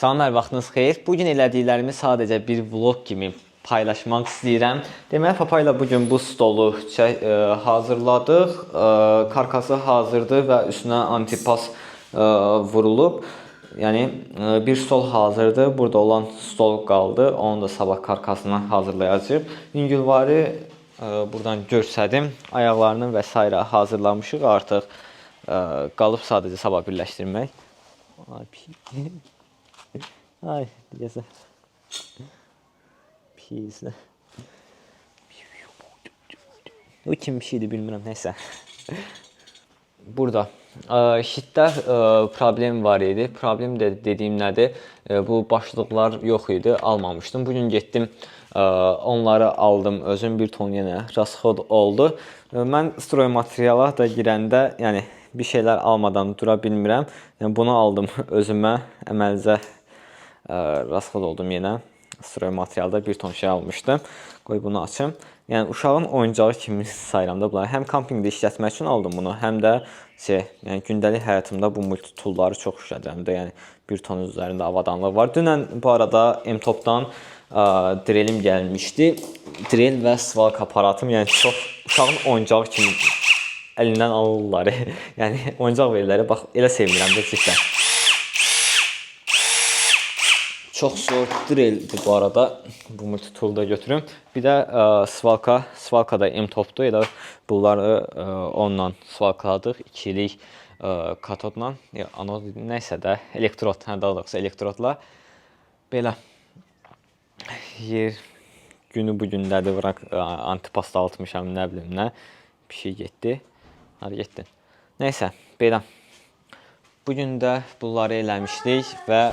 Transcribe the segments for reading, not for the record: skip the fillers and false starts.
Salam, hər vaxtınız xeyir. Bugün elədiklərimi sadəcə bir vlog kimi paylaşmaq istəyirəm. Deməli, Papa ilə bugün bu stolu hazırladıq. Karkası hazırdır və üstünə antipas vurulub. Yəni, bir stol hazırdır. Burada olan stol qaldı. Onu da sabah karkasını hazırlayacağıq. Yüngülvarı buradan görsədim. Ayaqlarını və s. hazırlamışıq. Artıq qalıb sadəcə sabah birləşdirmək. Ay, deyəsən. Pis. O kim bir şeydir bilmirəm, neysə. Burada şitdə problem var idi. Problem də dediyim nədir? Bu başlıqlar yox idi, almamışdım. Bugün getdim, onları aldım. Özüm bir ton yenə rasxod oldu. Mən stroy materiala da girəndə, yəni bir şeylər almadan dura bilmirəm. Yəni bunu aldım özümə, əməlicə rasxod oldum yenə. Stroy materialda bir ton şey almışdım. Qoy bunu açım. Yəni uşağın oyuncağı kimi sayıram da bunları. Həm kampingdə işlətmək üçün aldım bunu, həm də yəni gündəlik həyatımda bu multi toolları çox işlədirəm də. Yəni bir ton üzərində avadanlıq var. Dünən bu arada M-Topdan drilim gəlmişdi. Drill və svalk aparatım, yəni çox uşağın oyuncağı kimi əlindən alırlar. Yəni oyuncaq verirlər. Bax elə sevinirəm də cidden. Çox zor drilldir bu arada. Bu multi tool'u da götürüm. Bir də svalka da M-Top'dur. Elə bunları onunla svalkladıq. İkilik katodla, anod nəysə də elektrod, daha doğrusu elektrodla. Belə yer günü bu gündədir. Bırak antipasta atmışam, nə bilim nə. Bir şey getdi. Hadi getdin. Nəysə, belə. Bugün də bunları eləmişdik və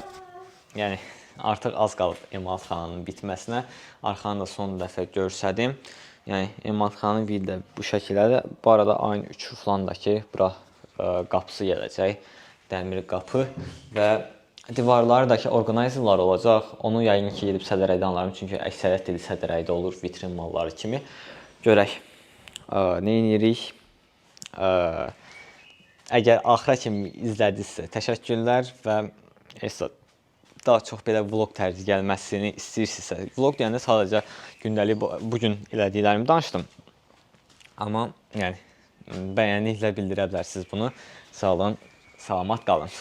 yəni artıq az qalıb emalatxananın bitməsinə. Arxanı da son dəfə görsədim. Yəni emalatxananın bir də bu şəkildə. Bu arada ayın 3-ü falandakı bura qapısı gələcək. Dəmir qapı və divarlardakı orqanizmlər olacaq. Onu yəqin ki gedib sədərəkdən alarım. Çünki əksəriyyət dili sədərəkdə olur, vitrin malları kimi. Görək. Nə edirik? Əgər axıra kimi izlədinizsə təşəkkürlər və daha çox belə vlog tərzi gəlməsini istəyirsinizsə, vlog deyəndə sadəcə gündəlik bugün elədiklərimi danışdım. Amma yəni bəyənliklə bildirə bilərsiniz bunu. Sağ olun, salamat qalın.